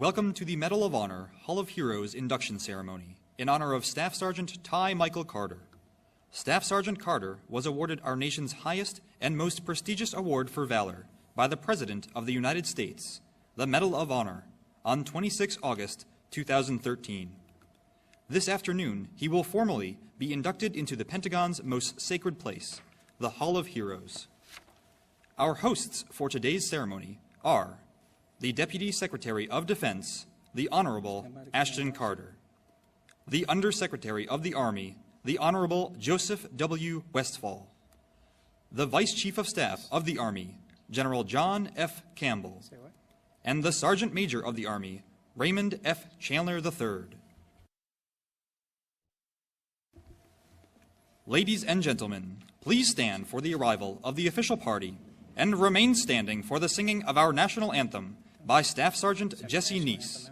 Welcome to the Medal of Honor Hall of Heroes induction ceremony in honor of Staff Sergeant Ty Michael Carter. Staff Sergeant Carter was awarded our nation's highest and most prestigious award for valor by the President of the United States, the Medal of Honor, on 26 August 2013. This afternoon, he will formally be inducted into the Pentagon's most sacred place, the Hall of Heroes. Our hosts for today's ceremony are the Deputy Secretary of Defense, the Honorable Ashton Carter, the Undersecretary of the Army, the Honorable Joseph W. Westphal, the Vice Chief of Staff of the Army, General John F. Campbell, and the Sergeant Major of the Army, Raymond F. Chandler III. Ladies and gentlemen, please stand for the arrival of the official party and remain standing for the singing of our national anthem by Staff Sergeant Jesse Neese,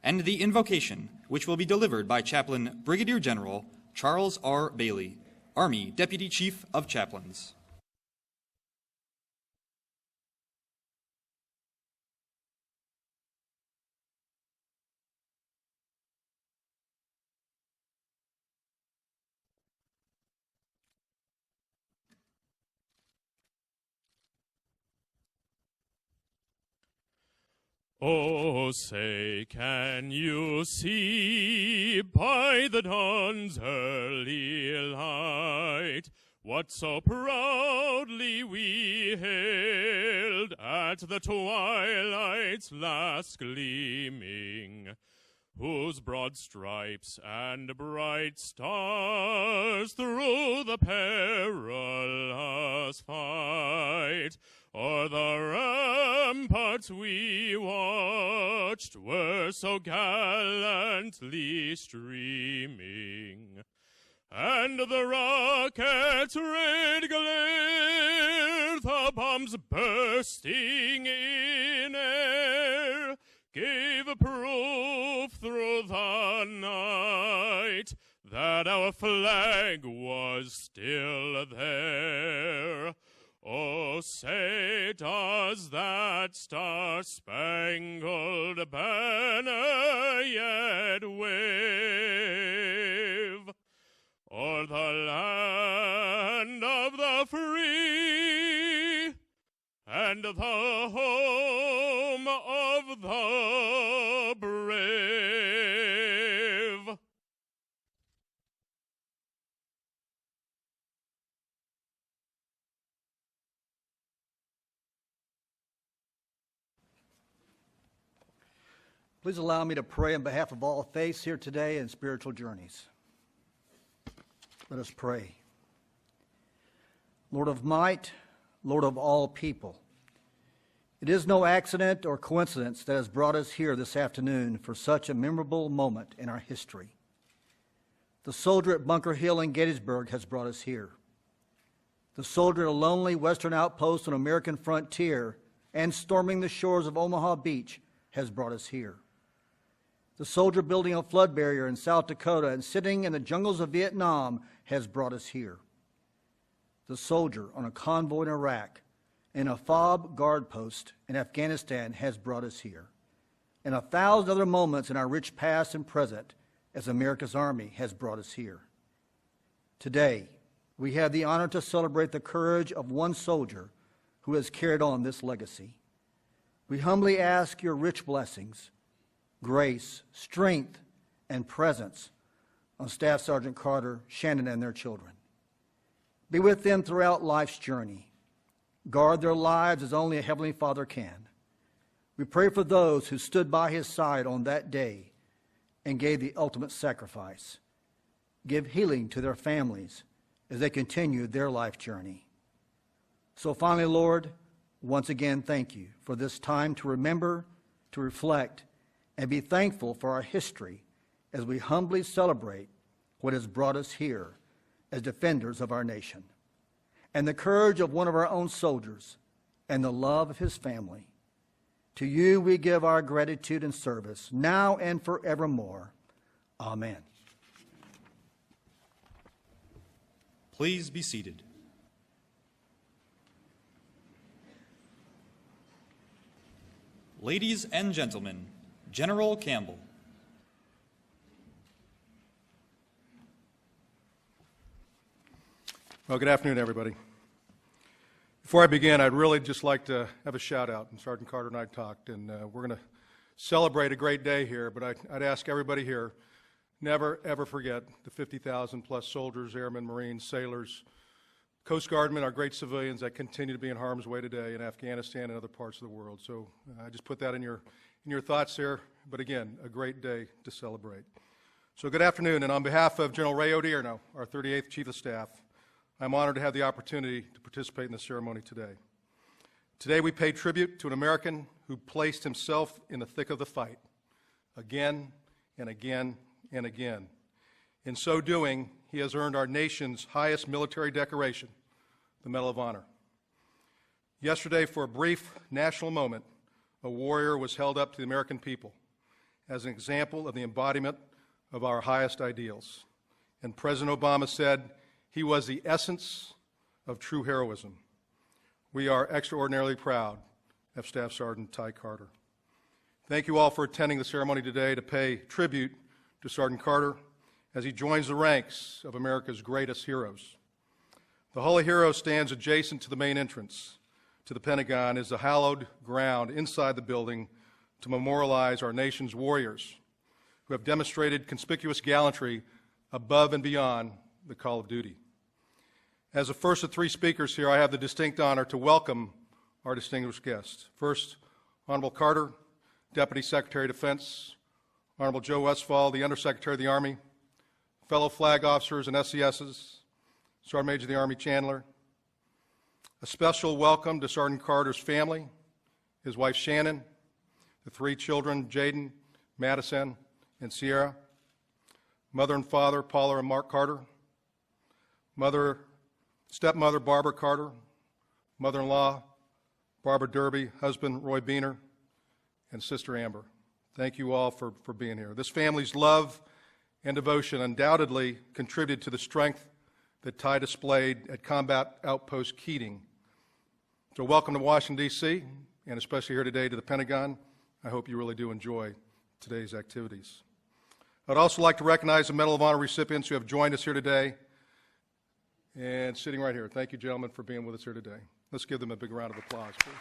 and the invocation, which will be delivered by Chaplain Brigadier General Charles R. Bailey, Army Deputy Chief of Chaplains. Oh, say, can you see by the dawn's early light what so proudly we hailed at the twilight's last gleaming, whose broad stripes and bright stars through the perilous fight o'er the ramparts we watched were so gallantly streaming, and the rocket's red glare, the bombs bursting in air, gave proof through the night that our flag was still there. Oh, say, does that star-spangled banner yet wave o'er the land of the free and the home of the brave? Please allow me to pray on behalf of all faiths here today and spiritual journeys. Let us pray. Lord of might, Lord of all people, it is no accident or coincidence that has brought us here this afternoon for such a memorable moment in our history. The soldier at Bunker Hill in Gettysburg has brought us here. The soldier at a lonely western outpost on the American frontier and storming the shores of Omaha Beach has brought us here. The soldier building a flood barrier in South Dakota and sitting in the jungles of Vietnam has brought us here. The soldier on a convoy in Iraq and a FOB guard post in Afghanistan has brought us here. And 1,000 other moments in our rich past and present as America's Army has brought us here. Today, we have the honor to celebrate the courage of one soldier who has carried on this legacy. We humbly ask your rich blessings, grace, strength, and presence on Staff Sergeant Carter, Shannon, and their children. Be with them throughout life's journey. Guard their lives as only a Heavenly Father can. We pray for those who stood by his side on that day and gave the ultimate sacrifice. Give healing to their families as they continue their life journey. So finally, Lord, once again, thank you for this time to remember, to reflect, and be thankful for our history as we humbly celebrate what has brought us here as defenders of our nation, and the courage of one of our own soldiers and the love of his family. To you we give our gratitude and service, now and forevermore. Amen. Please be seated. Ladies and gentlemen, General Campbell. Well, good afternoon, everybody. Before I begin, I'd really just like to have a shout out, and Sergeant Carter and I talked, and we're going to celebrate a great day here, but I'd ask everybody here, never ever forget the 50,000 plus soldiers, airmen, Marines, sailors, Coast Guardmen, our great civilians that continue to be in harm's way today in Afghanistan and other parts of the world. So I just put that in your thoughts there, but again, a great day to celebrate. So good afternoon, and on behalf of General Ray Odierno, our 38th Chief of Staff, I'm honored to have the opportunity to participate in the ceremony today. Today we pay tribute to an American who placed himself in the thick of the fight, again and again and again. In so doing, he has earned our nation's highest military decoration, the Medal of Honor. Yesterday, for a brief national moment, a warrior was held up to the American people as an example of the embodiment of our highest ideals. And President Obama said, he was the essence of true heroism. We are extraordinarily proud of Staff Sergeant Ty Carter. Thank you all for attending the ceremony today to pay tribute to Sergeant Carter as he joins the ranks of America's greatest heroes. The Hall of Heroes stands adjacent to the main entrance to the Pentagon, is the hallowed ground inside the building to memorialize our nation's warriors who have demonstrated conspicuous gallantry above and beyond the call of duty. As the first of three speakers here, I have the distinct honor to welcome our distinguished guests. First, Honorable Carter, Deputy Secretary of Defense, Honorable Joe Westphal, the Undersecretary of the Army, fellow flag officers and SCSs, Sergeant Major of the Army Chandler. A special welcome to Sergeant Carter's family, his wife Shannon, the three children, Jaden, Madison, and Sierra, mother and father, Paula and Mark Carter, stepmother, Barbara Carter, mother-in-law, Barbara Derby, husband, Roy Beener, and sister Amber. Thank you all for being here. This family's love and devotion undoubtedly contributed to the strength that Ty displayed at Combat Outpost Keating. So welcome to Washington, D.C., and especially here today to the Pentagon. I hope you really do enjoy today's activities. I'd also like to recognize the Medal of Honor recipients who have joined us here today and sitting right here. Thank you, gentlemen, for being with us here today. Let's give them a big round of applause, please.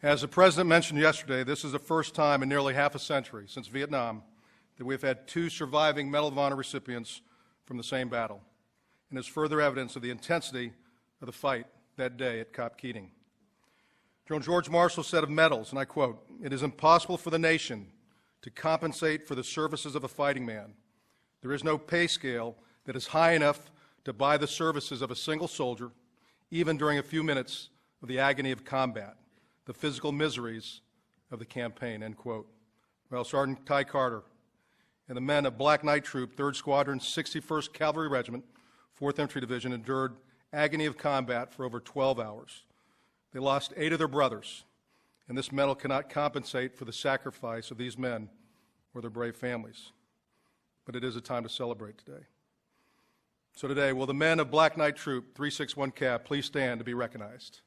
As the President mentioned yesterday, this is the first time in nearly half a century since Vietnam that we've had two surviving Medal of Honor recipients from the same battle, and is further evidence of the intensity of the fight that day at Cop Keating. General George Marshall said of medals, and I quote, "It is impossible for the nation to compensate for the services of a fighting man. There is no pay scale that is high enough to buy the services of a single soldier, even during a few minutes of the agony of combat, the physical miseries of the campaign," end quote. Well, Sergeant Ty Carter and the men of Black Knight Troop, 3rd Squadron, 61st Cavalry Regiment, 4th Infantry Division endured agony of combat for over 12 hours. They lost 8 of their brothers, and this medal cannot compensate for the sacrifice of these men or their brave families. But it is a time to celebrate today. So today, will the men of Black Knight Troop, 361 Cav, please stand to be recognized.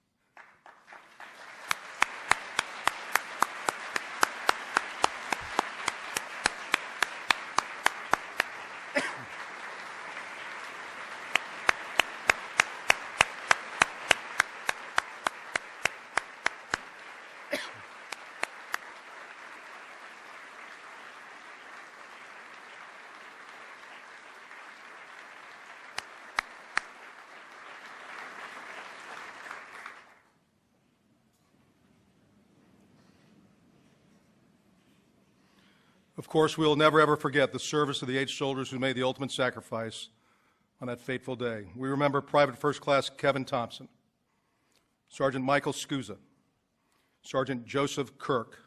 Of course, we will never, ever forget the service of the 8 soldiers who made the ultimate sacrifice on that fateful day. We remember Private First Class Kevin Thompson, Sergeant Michael Scusa, Sergeant Joseph Kirk,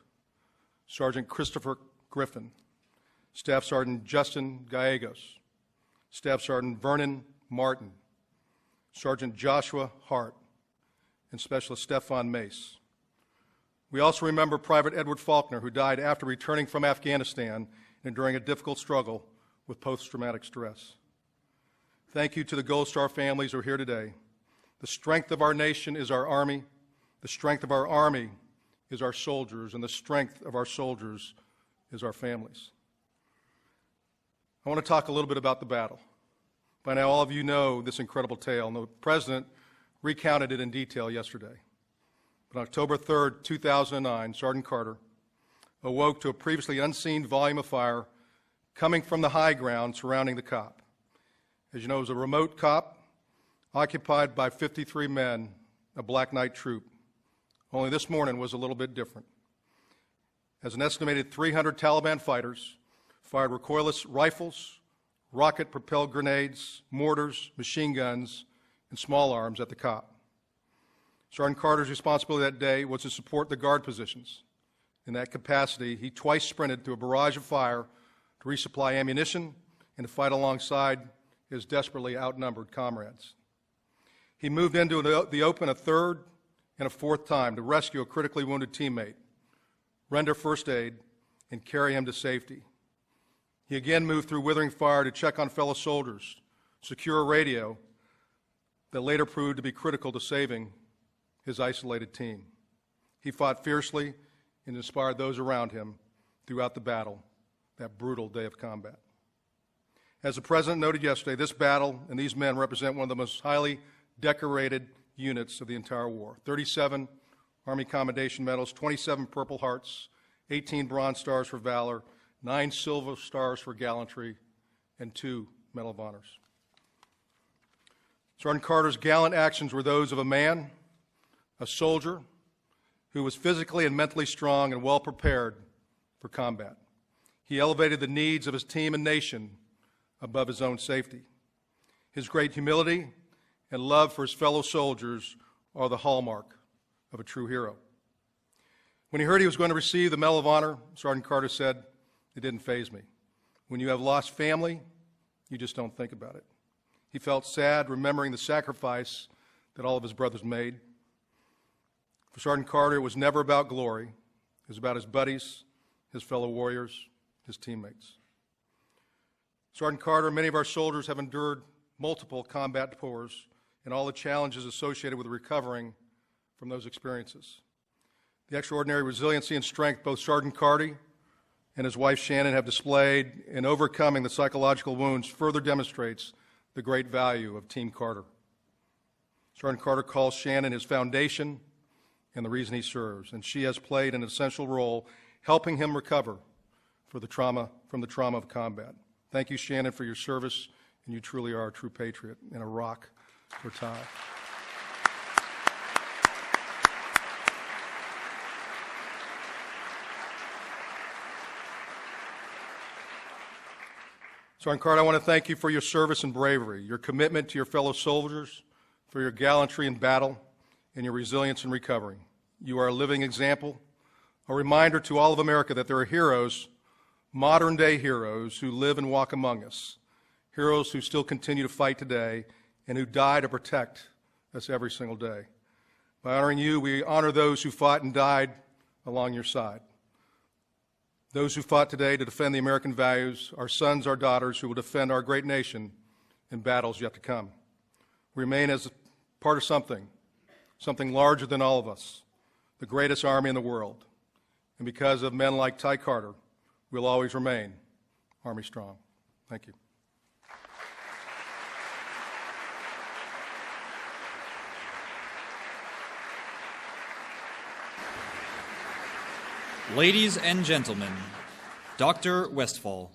Sergeant Christopher Griffin, Staff Sergeant Justin Gallegos, Staff Sergeant Vernon Martin, Sergeant Joshua Hart, and Specialist Stefan Mace. We also remember Private Edward Faulkner, who died after returning from Afghanistan and during a difficult struggle with post-traumatic stress. Thank you to the Gold Star families who are here today. The strength of our nation is our Army. The strength of our Army is our soldiers, and the strength of our soldiers is our families. I want to talk a little bit about the battle. By now, all of you know this incredible tale, and the President recounted it in detail yesterday. But on October 3rd, 2009, Sergeant Carter awoke to a previously unseen volume of fire coming from the high ground surrounding the COP. As you know, it was a remote COP occupied by 53 men, a Black Knight troop. Only this morning was a little bit different, as an estimated 300 Taliban fighters fired recoilless rifles, rocket-propelled grenades, mortars, machine guns, and small arms at the COP. Sergeant Carter's responsibility that day was to support the guard positions. In that capacity, he twice sprinted through a barrage of fire to resupply ammunition and to fight alongside his desperately outnumbered comrades. He moved into the open a third and a fourth time to rescue a critically wounded teammate, render first aid, and carry him to safety. He again moved through withering fire to check on fellow soldiers, secure a radio that later proved to be critical to saving his isolated team. He fought fiercely and inspired those around him throughout the battle, that brutal day of combat. As the President noted yesterday, this battle and these men represent one of the most highly decorated units of the entire war. 37 Army Commendation Medals, 27 Purple Hearts, 18 Bronze Stars for Valor, 9 Silver Stars for Gallantry, and 2 Medal of Honors. Sergeant Carter's gallant actions were those of a man, a soldier, who was physically and mentally strong and well prepared for combat. He elevated the needs of his team and nation above his own safety. His great humility and love for his fellow soldiers are the hallmark of a true hero. When he heard he was going to receive the Medal of Honor, Sergeant Carter said, "It didn't faze me. When you have lost family, you just don't think about it." He felt sad remembering the sacrifice that all of his brothers made. For Sergeant Carter, it was never about glory. It was about his buddies, his fellow warriors, his teammates. Sergeant Carter, many of our soldiers have endured multiple combat tours and all the challenges associated with recovering from those experiences. The extraordinary resiliency and strength both Sergeant Carter and his wife Shannon have displayed in overcoming the psychological wounds further demonstrates the great value of Team Carter. Sergeant Carter calls Shannon his foundation and the reason he serves, and she has played an essential role helping him recover from the trauma of combat. Thank you, Shannon, for your service, and you truly are a true patriot and a rock for Ty. Sergeant Carter, I want to thank you for your service and bravery, your commitment to your fellow soldiers, for your gallantry in battle, and your resilience in recovery. You are a living example, a reminder to all of America that there are heroes, modern-day heroes, who live and walk among us, heroes who still continue to fight today and who die to protect us every single day. By honoring you, we honor those who fought and died along your side. Those who fought today to defend the American values, our sons, our daughters, who will defend our great nation in battles yet to come. We remain as part of something larger than all of us, the greatest army in the world. And because of men like Ty Carter, we'll always remain Army strong. Thank you. Ladies and gentlemen, Dr. Westphal.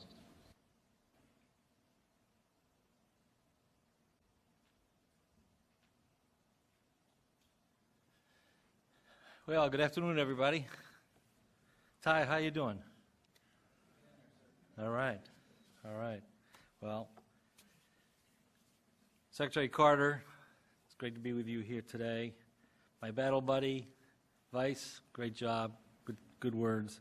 Well, good afternoon, everybody. Ty, how you doing? All right. Well, Secretary Carter, it's great to be with you here today. My battle buddy, Vice, great job, good words.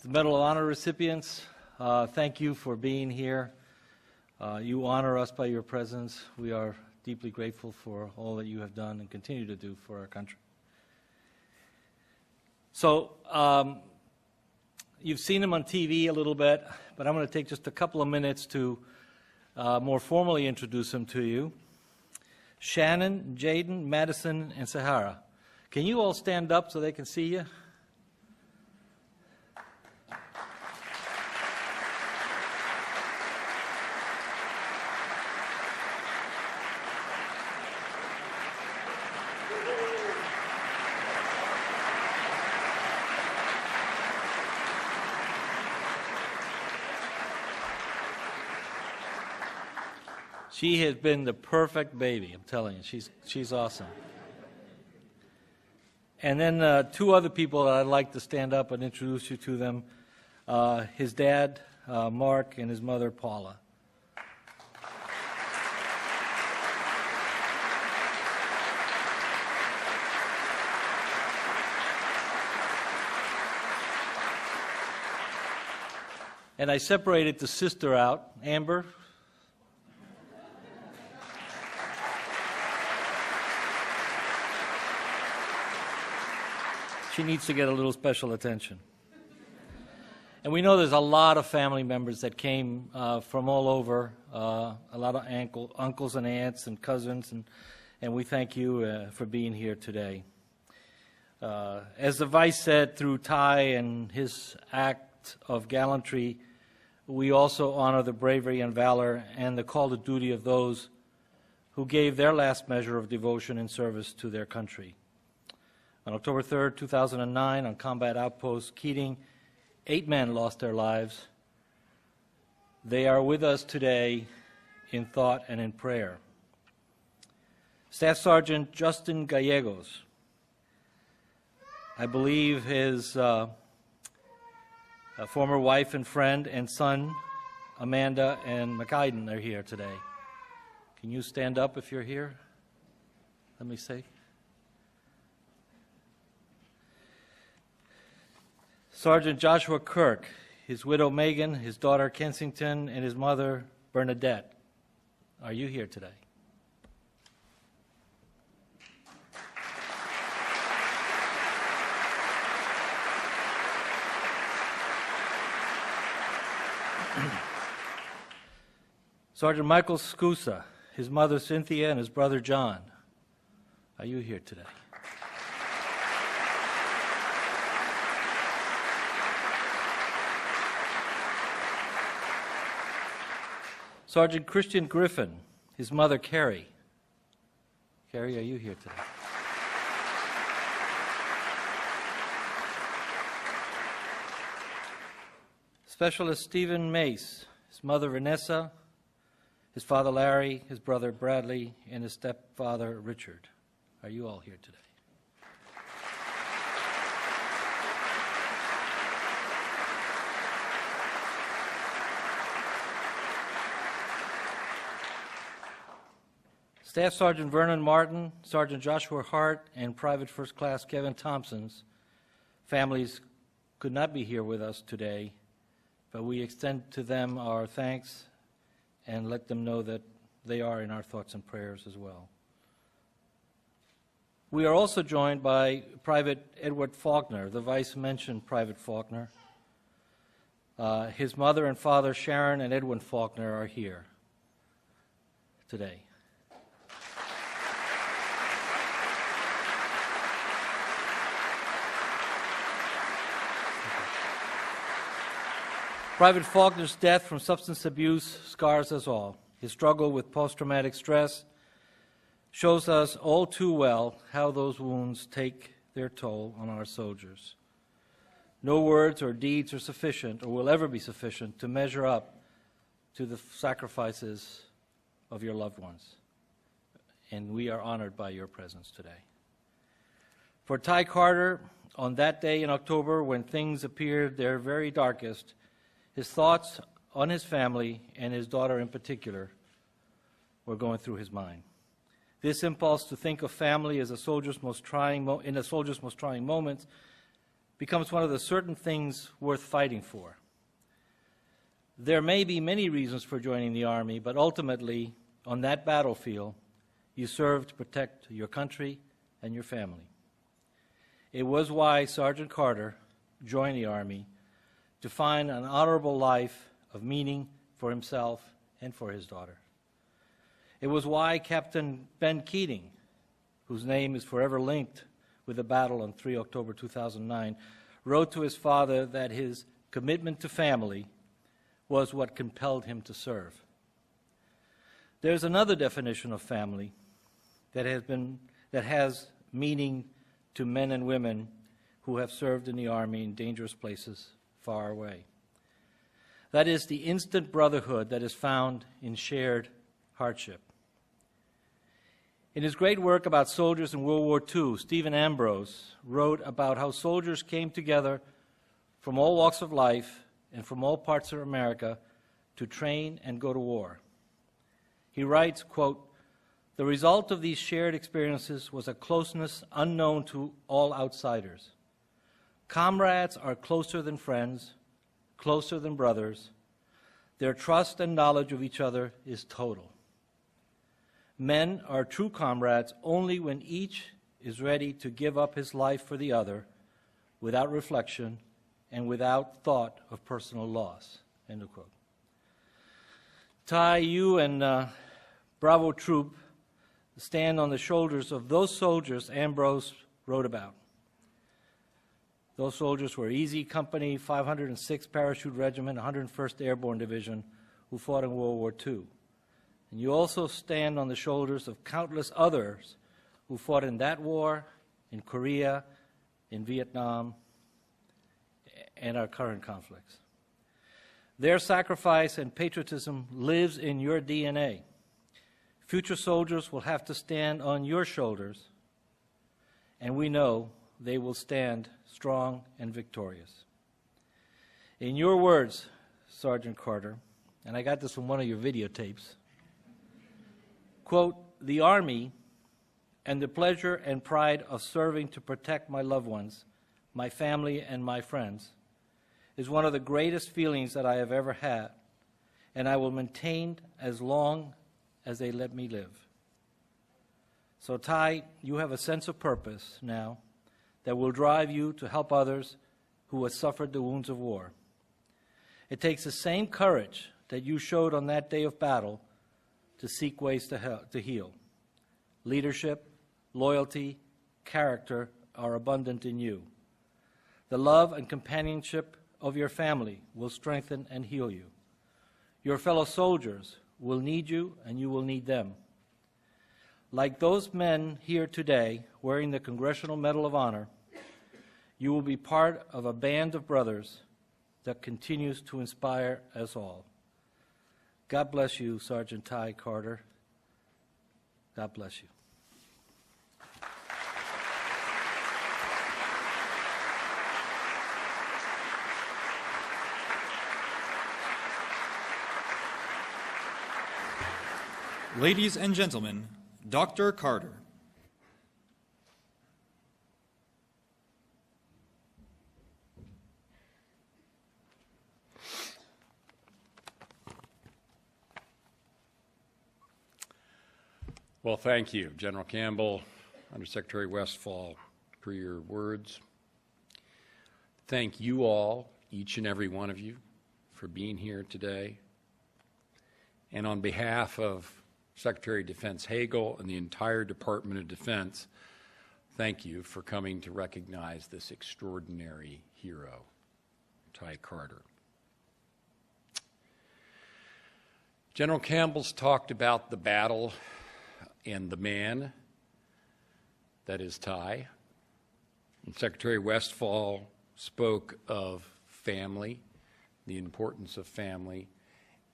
The Medal of Honor recipients, Thank you for being here. You honor us by your presence. We are deeply grateful for all that you have done and continue to do for our country. So, you've seen him on TV a little bit, but I'm going to take just a couple of minutes to more formally introduce him to you. Shannon, Jaden, Madison, and Sahara. Can you all stand up so they can see you? She has been the perfect baby, I'm telling you. She's awesome. And then two other people that I'd like to stand up and introduce you to them. His dad, Mark, and his mother, Paula. And I separated the sister out, Amber. She needs to get a little special attention. And we know there's a lot of family members that came from all over, a lot of uncles and aunts and cousins, and we thank you for being here today. As the Vice said, through Ty and his act of gallantry, we also honor the bravery and valor and the call to duty of those who gave their last measure of devotion and service to their country. On October 3rd, 2009, on combat outpost Keating, 8 men lost their lives. They are with us today in thought and in prayer. Staff Sergeant Justin Gallegos, I believe his former wife and friend and son, Amanda and McIden, are here today. Can you stand up if you're here? Let me see. Sergeant Joshua Kirk, his widow Megan, his daughter Kensington, and his mother Bernadette. Are you here today? Sergeant Michael Scusa, his mother Cynthia, and his brother John. Are you here today? Sergeant Christian Griffin, his mother Carrie. Carrie, are you here today? Specialist Stephen Mace, his mother Vanessa, his father Larry, his brother Bradley, and his stepfather Richard. Are you all here today? Staff Sergeant Vernon Martin, Sergeant Joshua Hart, and Private First Class Kevin Thompson's families could not be here with us today, but we extend to them our thanks and let them know that they are in our thoughts and prayers as well. We are also joined by Private Edward Faulkner. The Vice mentioned Private Faulkner. His mother and father, Sharon and Edwin Faulkner, are here today. Private Faulkner's death from substance abuse scars us all. His struggle with post-traumatic stress shows us all too well how those wounds take their toll on our soldiers. No words or deeds are sufficient or will ever be sufficient to measure up to the sacrifices of your loved ones. And we are honored by your presence today. For Ty Carter, on that day in October when things appeared their very darkest, his thoughts on his family and his daughter in particular were going through his mind. This impulse to think of family as in a soldier's most trying moments becomes one of the certain things worth fighting for. There may be many reasons for joining the Army, but ultimately, on that battlefield, you served to protect your country and your family. It was why Sergeant Carter joined the Army, to find an honorable life of meaning for himself and for his daughter. It was why Captain Ben Keating, whose name is forever linked with the battle on 3 October 2009, wrote to his father that his commitment to family was what compelled him to serve. There's another definition of family that has meaning to men and women who have served in the Army in dangerous places far away. That is the instant brotherhood that is found in shared hardship. In his great work about soldiers in World War II, Stephen Ambrose wrote about how soldiers came together from all walks of life and from all parts of America to train and go to war. He writes, quote, "The result of these shared experiences was a closeness unknown to all outsiders. Comrades are closer than friends, closer than brothers. Their trust and knowledge of each other is total. Men are true comrades only when each is ready to give up his life for the other without reflection and without thought of personal loss." End of quote. Ty, you and Bravo Troop stand on the shoulders of those soldiers Ambrose wrote about. Those soldiers were Easy Company, 506th Parachute Regiment, 101st Airborne Division, who fought in World War II. And you also stand on the shoulders of countless others who fought in that war, in Korea, in Vietnam, and our current conflicts. Their sacrifice and patriotism lives in your DNA. Future soldiers will have to stand on your shoulders, and we know they will stand strong and victorious. In your words, Sergeant Carter, and I got this from one of your videotapes, quote, "The Army and the pleasure and pride of serving to protect my loved ones, my family, and my friends is one of the greatest feelings that I have ever had, and I will maintain as long as they let me live." So, Ty, you have a sense of purpose now that will drive you to help others who have suffered the wounds of war. It takes the same courage that you showed on that day of battle to seek ways to heal. Leadership, loyalty, character are abundant in you. The love and companionship of your family will strengthen and heal you. Your fellow soldiers will need you, and you will need them. Like those men here today wearing the Congressional Medal of Honor, you will be part of a band of brothers that continues to inspire us all. God bless you, Sergeant Ty Carter. God bless you. Ladies and gentlemen, Dr. Carter. Well, thank you, General Campbell, Undersecretary Westphal, for your words. Thank you all, each and every one of you, for being here today. And on behalf of Secretary of Defense Hagel and the entire Department of Defense, thank you for coming to recognize this extraordinary hero, Ty Carter. General Campbell's talked about the battle and the man that is Ty. And Secretary Westphal spoke of family, the importance of family,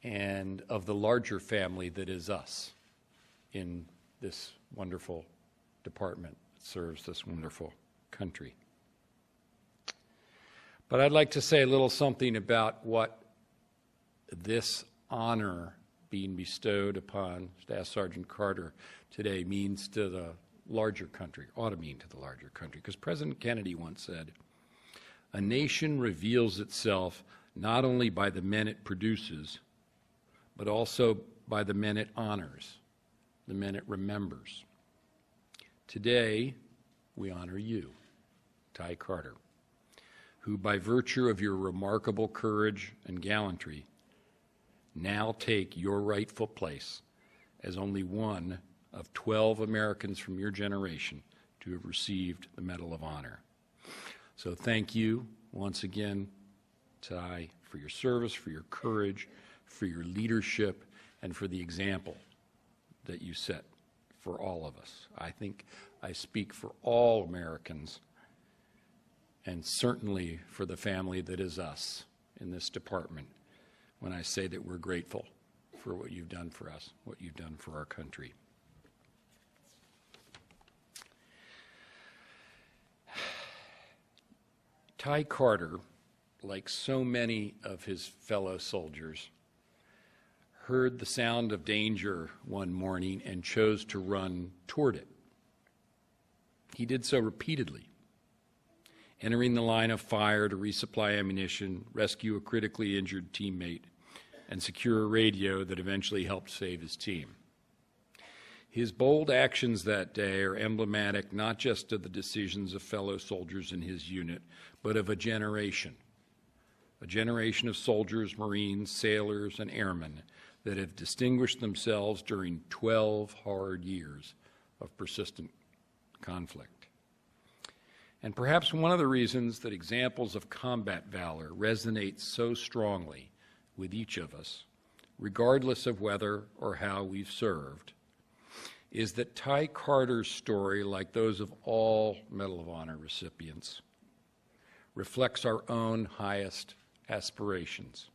and of the larger family that is us in this wonderful department that serves this wonderful country. But I'd like to say a little something about what this honor being bestowed upon Staff Sergeant Carter today means to the larger country, ought to mean to the larger country, because President Kennedy once said, "A nation reveals itself not only by the men it produces, but also by the men it honors, the men it remembers. Today, we honor you, Ty Carter, who by virtue of your remarkable courage and gallantry now take your rightful place as only one of 12 Americans from your generation to have received the Medal of Honor. So thank you once again, Ty, for your service, for your courage, for your leadership, and for the example that you set for all of us. I think I speak for all Americans, and certainly for the family that is us in this department, when I say that we're grateful for what you've done for us, what you've done for our country. Ty Carter, like so many of his fellow soldiers, heard the sound of danger one morning and chose to run toward it. He did so repeatedly, entering the line of fire to resupply ammunition, rescue a critically injured teammate, and secure a radio that eventually helped save his team. His bold actions that day are emblematic not just of the decisions of fellow soldiers in his unit, but of a generation of soldiers, Marines, sailors, and airmen that have distinguished themselves during 12 hard years of persistent conflict. And perhaps one of the reasons that examples of combat valor resonate so strongly with each of us, regardless of whether or how we've served, is that Ty Carter's story, like those of all Medal of Honor recipients, reflects our own highest aspirations.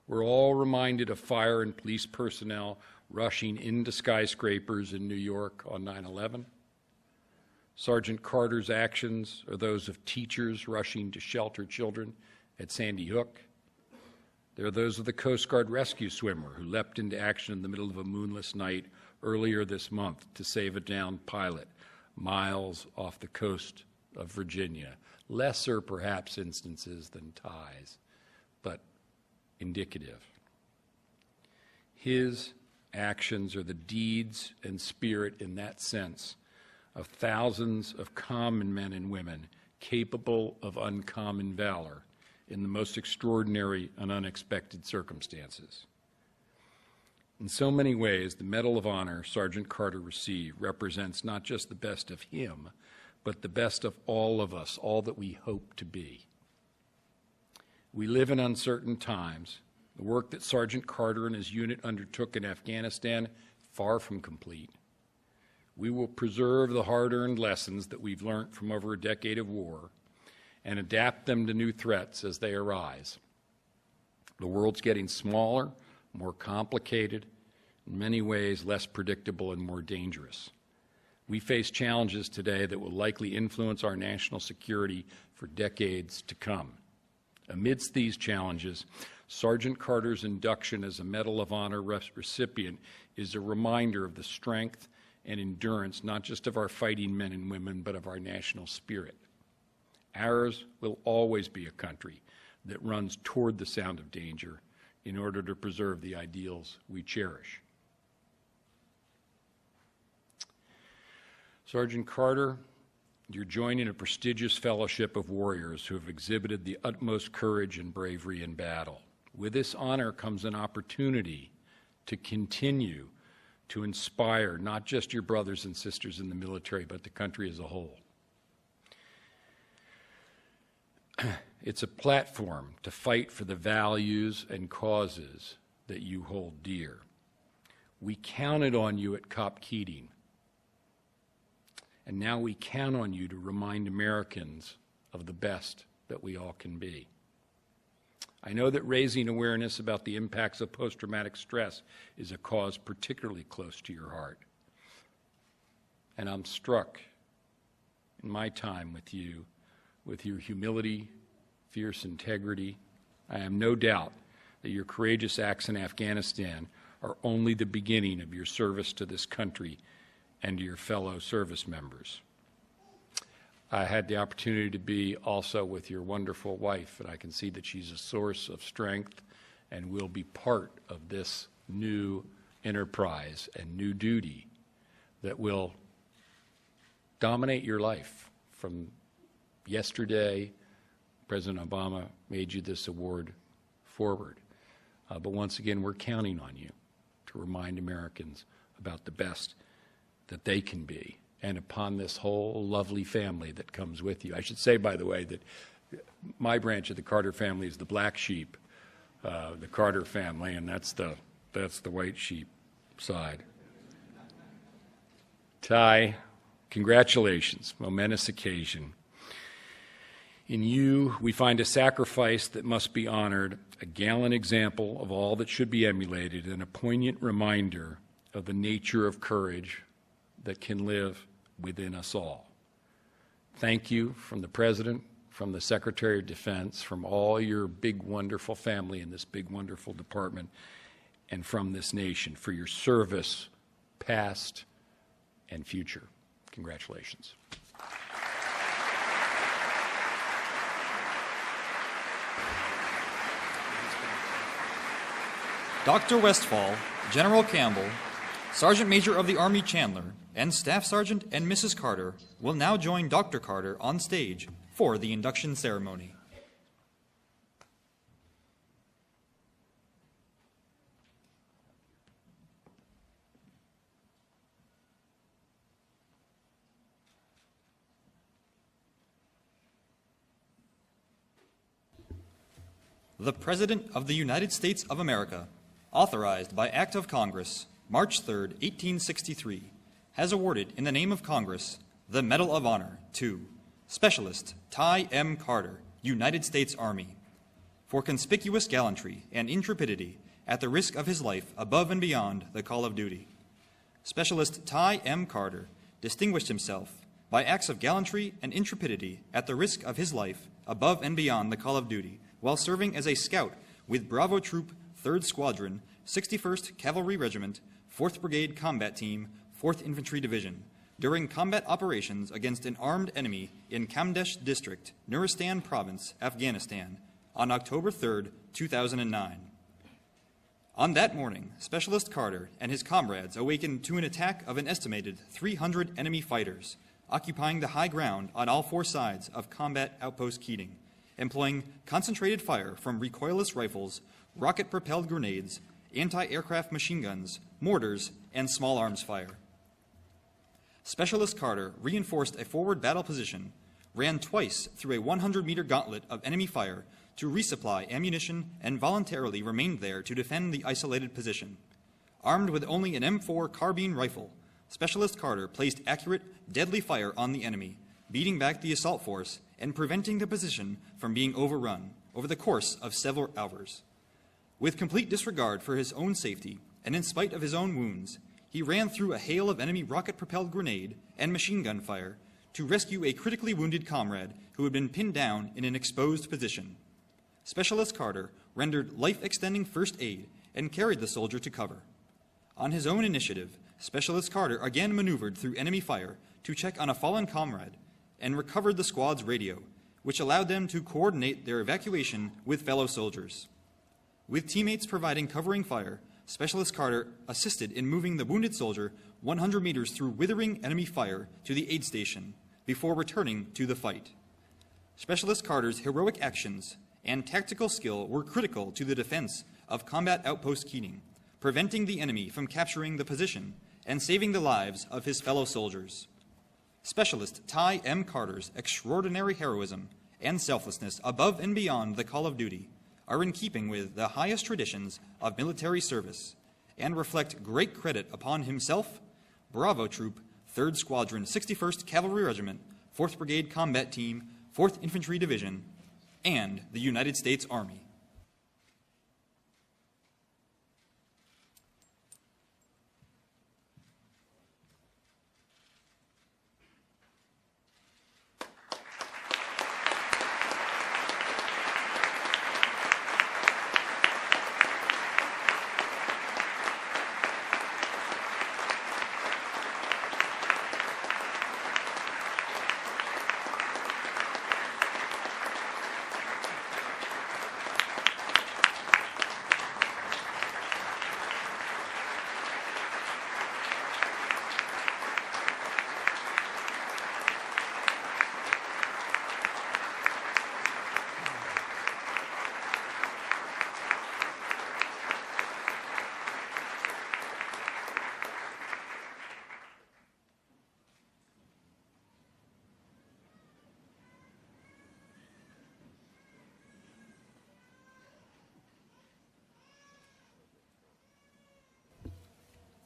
We're all reminded of fire and police personnel rushing into skyscrapers in New York on 9/11. Sergeant Carter's actions are those of teachers rushing to shelter children at Sandy Hook. They're those of the Coast Guard rescue swimmer who leapt into action in the middle of a moonless night earlier this month to save a downed pilot miles off the coast of Virginia. Lesser, perhaps, instances than Ty's, but indicative. His actions are the deeds and spirit, in that sense, of thousands of common men and women capable of uncommon valor in the most extraordinary and unexpected circumstances. In so many ways, the Medal of Honor Sergeant Carter received represents not just the best of him, but the best of all of us, all that we hope to be. We live in uncertain times. The work that Sergeant Carter and his unit undertook in Afghanistan, far from complete. We will preserve the hard-earned lessons that we've learned from over a decade of war and adapt them to new threats as they arise. The world's getting smaller, more complicated, in many ways less predictable and more dangerous. We face challenges today that will likely influence our national security for decades to come. Amidst these challenges, Sergeant Carter's induction as a Medal of Honor recipient is a reminder of the strength and endurance not just of our fighting men and women, but of our national spirit. Ours will always be a country that runs toward the sound of danger in order to preserve the ideals we cherish. Sergeant Carter, you're joining a prestigious fellowship of warriors who have exhibited the utmost courage and bravery in battle. With this honor comes an opportunity to continue to inspire not just your brothers and sisters in the military, but the country as a whole. It's a platform to fight for the values and causes that you hold dear. We counted on you at Cop Keating, and now we count on you to remind Americans of the best that we all can be. I know that raising awareness about the impacts of post-traumatic stress is a cause particularly close to your heart. And I'm struck in my time with you, with your humility, fierce integrity. I have no doubt that your courageous acts in Afghanistan are only the beginning of your service to this country and to your fellow service members. I had the opportunity to be also with your wonderful wife, and I can see that she's a source of strength and will be part of this new enterprise and new duty that will dominate your life. From yesterday, President Obama made you this award forward. But once again, we're counting on you to remind Americans about the best that they can be, and upon this whole lovely family that comes with you. I should say, by the way, that my branch of the Carter family is the black sheep, the Carter family, and that's the white sheep side. Ty, congratulations, momentous occasion. In you, we find a sacrifice that must be honored, a gallant example of all that should be emulated, and a poignant reminder of the nature of courage that can live within us all. Thank you from the President, from the Secretary of Defense, from all your big, wonderful family in this big, wonderful department, and from this nation for your service, past and future. Congratulations. Dr. Westphal, General Campbell, Sergeant Major of the Army Chandler, and Staff Sergeant and Mrs. Carter will now join Dr. Carter on stage for the induction ceremony. The President of the United States of America, authorized by Act of Congress, March 3, 1863, has awarded in the name of Congress the Medal of Honor to Specialist Ty M. Carter, United States Army, for conspicuous gallantry and intrepidity at the risk of his life above and beyond the call of duty. Specialist Ty M. Carter distinguished himself by acts of gallantry and intrepidity at the risk of his life above and beyond the call of duty while serving as a scout with Bravo Troop 3rd Squadron, 61st Cavalry Regiment, 4th Brigade Combat Team, 4th Infantry Division, during combat operations against an armed enemy in Kamdesh District, Nuristan Province, Afghanistan, on October 3, 2009. On that morning, Specialist Carter and his comrades awakened to an attack of an estimated 300 enemy fighters, occupying the high ground on all four sides of Combat Outpost Keating, employing concentrated fire from recoilless rifles, rocket-propelled grenades, anti-aircraft machine guns, mortars, and small arms fire. Specialist Carter reinforced a forward battle position, ran twice through a 100-meter gauntlet of enemy fire to resupply ammunition, and voluntarily remained there to defend the isolated position. Armed with only an M4 carbine rifle, Specialist Carter placed accurate, deadly fire on the enemy, beating back the assault force and preventing the position from being overrun over the course of several hours. With complete disregard for his own safety, and in spite of his own wounds, he ran through a hail of enemy rocket-propelled grenade and machine gun fire to rescue a critically wounded comrade who had been pinned down in an exposed position. Specialist Carter rendered life-extending first aid and carried the soldier to cover. On his own initiative, Specialist Carter again maneuvered through enemy fire to check on a fallen comrade and recovered the squad's radio, which allowed them to coordinate their evacuation with fellow soldiers. With teammates providing covering fire, Specialist Carter assisted in moving the wounded soldier 100 meters through withering enemy fire to the aid station before returning to the fight. Specialist Carter's heroic actions and tactical skill were critical to the defense of Combat Outpost Keating, preventing the enemy from capturing the position and saving the lives of his fellow soldiers. Specialist Ty M. Carter's extraordinary heroism and selflessness above and beyond the call of duty are in keeping with the highest traditions of military service and reflect great credit upon himself, Bravo Troop, 3rd Squadron, 61st Cavalry Regiment, 4th Brigade Combat Team, 4th Infantry Division, and the United States Army.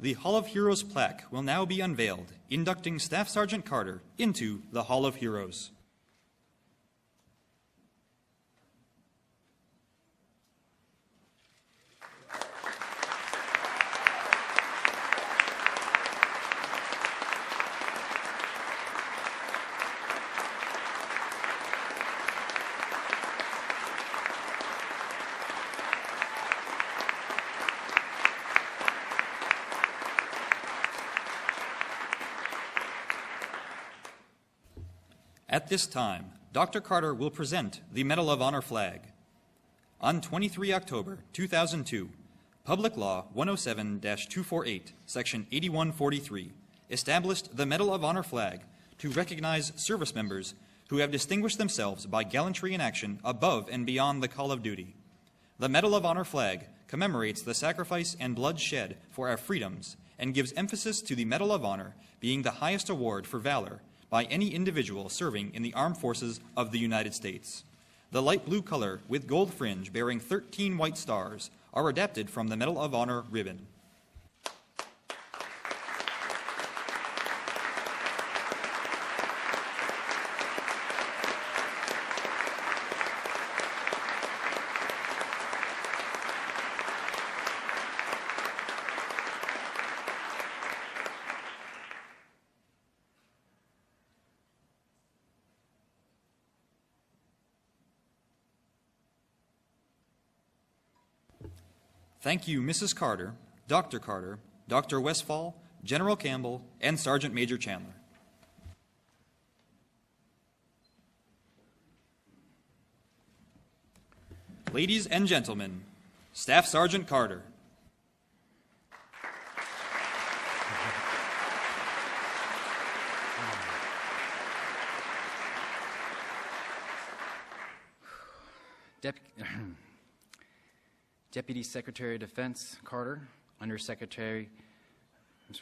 the Hall of Heroes plaque will now be unveiled, inducting Staff Sergeant Carter into the Hall of Heroes. At this time, Dr. Carter will present the Medal of Honor flag. On 23 October 2002, Public Law 107-248, Section 8143, established the Medal of Honor flag to recognize service members who have distinguished themselves by gallantry in action above and beyond the call of duty. The Medal of Honor flag commemorates the sacrifice and blood shed for our freedoms and gives emphasis to the Medal of Honor being the highest award for valor by any individual serving in the armed forces of the United States. The light blue color with gold fringe bearing 13 white stars are adapted from the Medal of Honor ribbon. Thank you, Mrs. Carter, Dr. Westphal, General Campbell, and Sergeant Major Chandler. Ladies and gentlemen, Staff Sergeant Carter. Deputy Secretary of Defense Carter, Undersecretary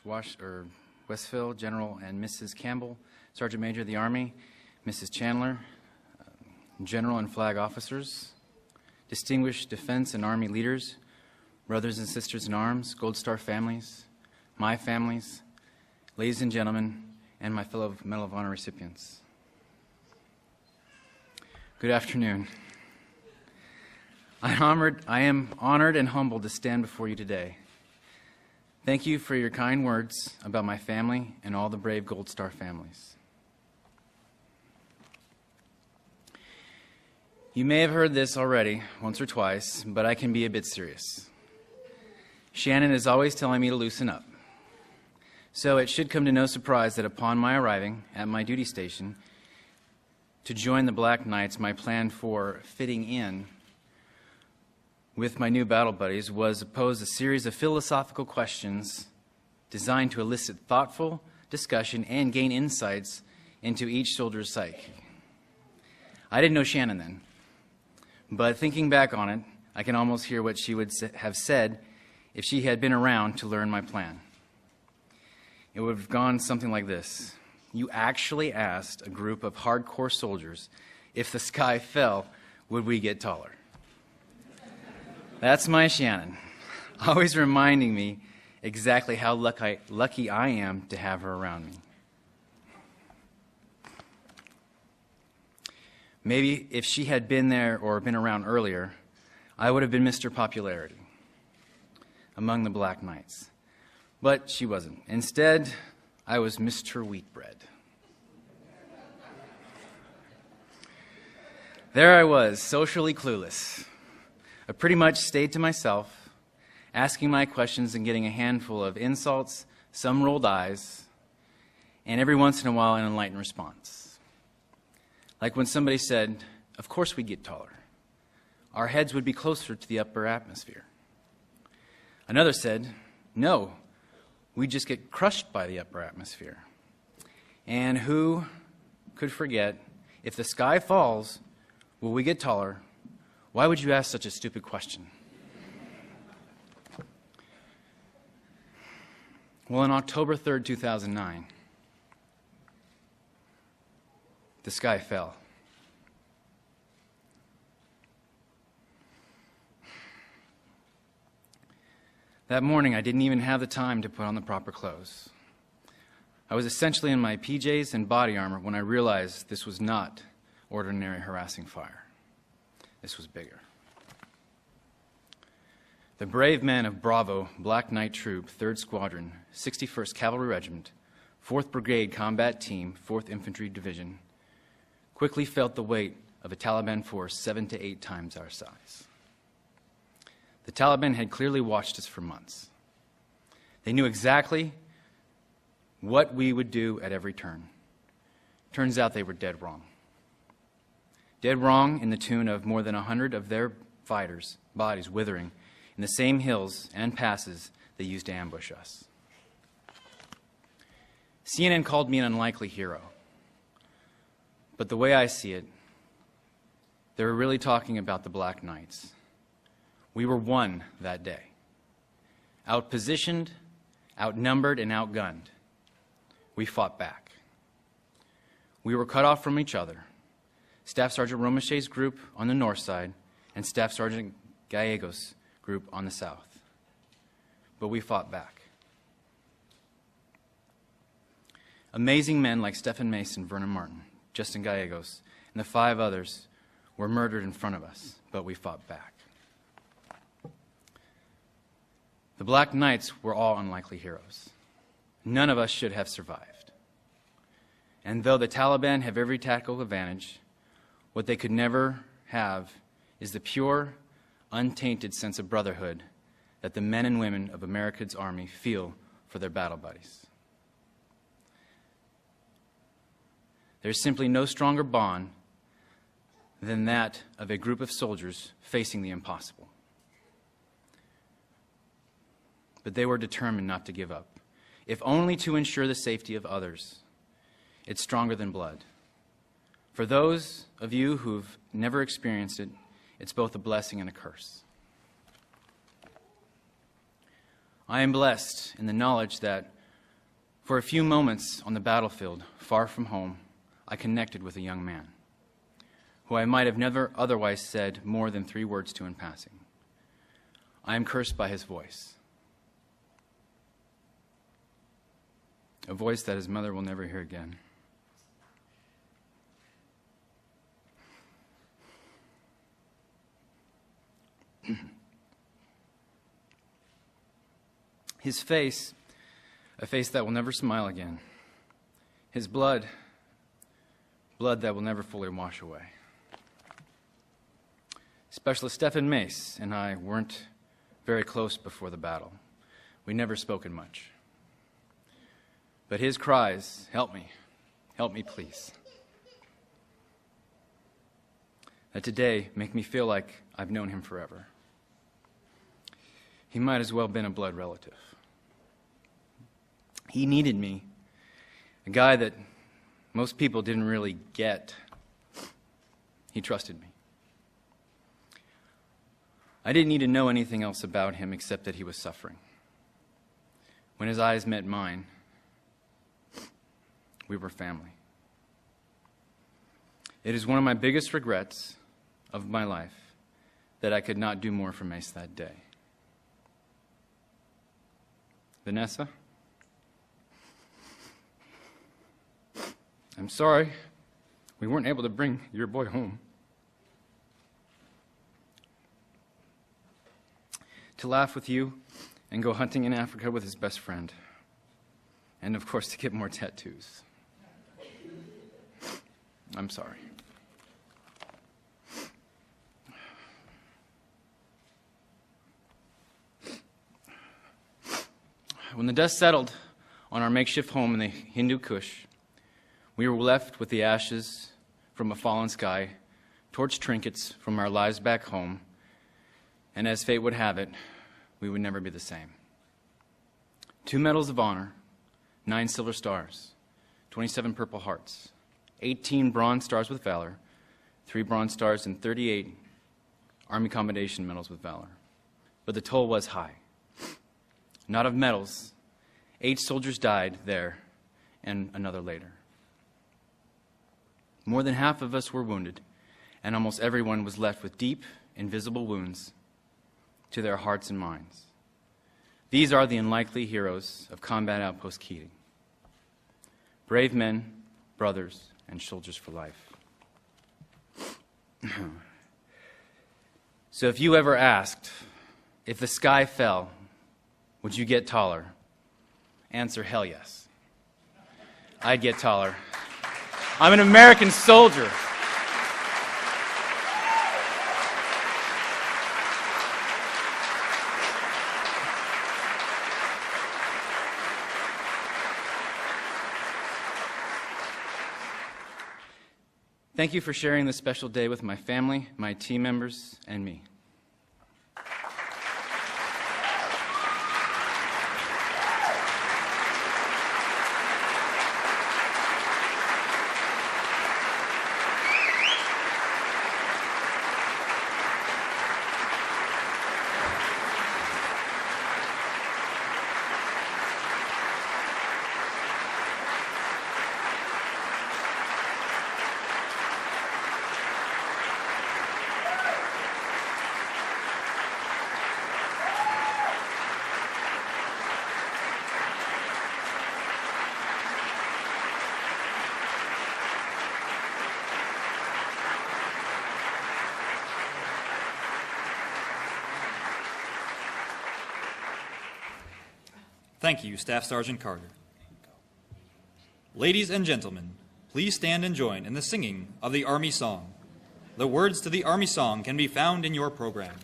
Westphal, General and Mrs. Campbell, Sergeant Major of the Army, Mrs. Chandler, General and Flag Officers, distinguished defense and Army leaders, brothers and sisters in arms, Gold Star families, my families, ladies and gentlemen, and my fellow Medal of Honor recipients. Good afternoon. I am honored and humbled to stand before you today. Thank you for your kind words about my family and all the brave Gold Star families. You may have heard this already, once or twice, but I can be a bit serious. Shannon is always telling me to loosen up. So it should come to no surprise that upon my arriving at my duty station to join the Black Knights, my plan for fitting in with my new battle buddies was to pose a series of philosophical questions designed to elicit thoughtful discussion and gain insights into each soldier's psyche. I didn't know Shannon then, but thinking back on it, I can almost hear what she would have said if she had been around to learn my plan. It would have gone something like this. You actually asked a group of hardcore soldiers, if the sky fell, would we get taller? That's my Shannon, always reminding me exactly how lucky I am to have her around me. Maybe if she had been there or been around earlier, I would have been Mr. Popularity among the Black Knights. But she wasn't. Instead, I was Mr. Wheatbread. There I was, socially clueless. I pretty much stayed to myself, asking my questions and getting a handful of insults, some rolled eyes, and every once in a while an enlightened response. Like when somebody said, "Of course we'd get taller. Our heads would be closer to the upper atmosphere." Another said, "No, we'd just get crushed by the upper atmosphere." And who could forget, if the sky falls, will we get taller? Why would you ask such a stupid question? Well, on October 3rd, 2009, the sky fell. That morning, I didn't even have the time to put on the proper clothes. I was essentially in my PJs and body armor when I realized this was not ordinary harassing fire. This was bigger. The brave men of Bravo, Black Knight Troop, 3rd Squadron, 61st Cavalry Regiment, 4th Brigade Combat Team, 4th Infantry Division, quickly felt the weight of a Taliban force 7 to 8 times our size. The Taliban had clearly watched us for months. They knew exactly what we would do at every turn. Turns out they were dead wrong. Dead wrong in the tune of more than 100 of their fighters' bodies withering in the same hills and passes they used to ambush us. CNN called me an unlikely hero. But the way I see it, they were really talking about the Black Knights. We were won that day. Outpositioned, outnumbered, and outgunned. We fought back. We were cut off from each other. Staff Sergeant Romaché's group on the north side and Staff Sergeant Gallegos' group on the south. But we fought back. Amazing men like Stephen Mason, Vernon Martin, Justin Gallegos, and the 5 others were murdered in front of us, but we fought back. The Black Knights were all unlikely heroes. None of us should have survived. And though the Taliban have every tactical advantage, what they could never have is the pure, untainted sense of brotherhood that the men and women of America's Army feel for their battle buddies. There's simply no stronger bond than that of a group of soldiers facing the impossible. But they were determined not to give up, if only to ensure the safety of others. It's stronger than blood. For those of you who've never experienced it, it's both a blessing and a curse. I am blessed in the knowledge that for a few moments on the battlefield, far from home, I connected with a young man who I might have never otherwise said more than 3 words to in passing. I am cursed by his voice, a voice that his mother will never hear again. His face, a face that will never smile again. His blood that will never fully wash away. Specialist Stephen Mace and I weren't very close before the battle. We never spoken much. But his cries, help me please, that today make me feel like I've known him forever. He might as well have been a blood relative. He needed me, a guy that most people didn't really get. He trusted me. I didn't need to know anything else about him except that he was suffering. When his eyes met mine, we were family. It is one of my biggest regrets of my life that I could not do more for Mace that day. Vanessa? I'm sorry we weren't able to bring your boy home. To laugh with you and go hunting in Africa with his best friend. And of course to get more tattoos. I'm sorry. When the dust settled on our makeshift home in the Hindu Kush, we were left with the ashes from a fallen sky, torch trinkets from our lives back home, and as fate would have it, we would never be the same. 2 medals of honor, 9 silver stars, 27 purple hearts, 18 bronze stars with valor, 3 bronze stars, and 38 Army Commendation medals with valor. But the toll was high. Not of medals. 8 soldiers died there, and another later. More than half of us were wounded, and almost everyone was left with deep, invisible wounds to their hearts and minds. These are the unlikely heroes of Combat Outpost Keating. Brave men, brothers, and soldiers for life. So if you ever asked, if the sky fell, would you get taller? Answer, hell yes. I'd get taller. I'm an American soldier. Thank you for sharing this special day with my family, my team members, and me. Thank you, Staff Sergeant Carter. Ladies and gentlemen, please stand and join in the singing of the Army Song. The words to the Army Song can be found in your program.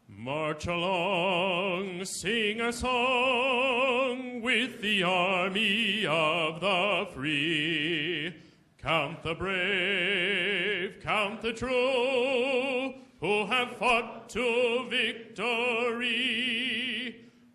March along, sing a song with the army of the free. Count the brave, count the true, who have fought to victory.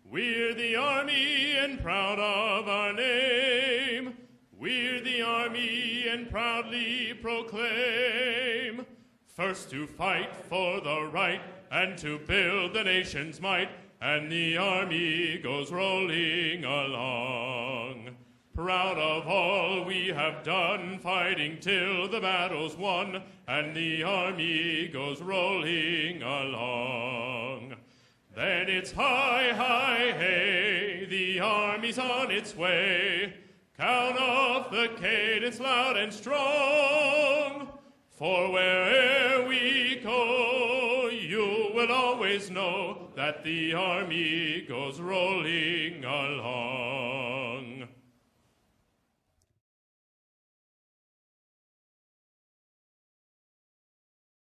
We're the army and proud of our name. We're the army and proudly proclaim. First to fight for the right and to build the nation's might, and the army goes rolling along. Proud of all we have done, fighting till the battle's won, and the army goes rolling along. Then it's hi, hi, hey, the army's on its way. Count off the cadence loud and strong, for where'er we go, you will always know that the army goes rolling along.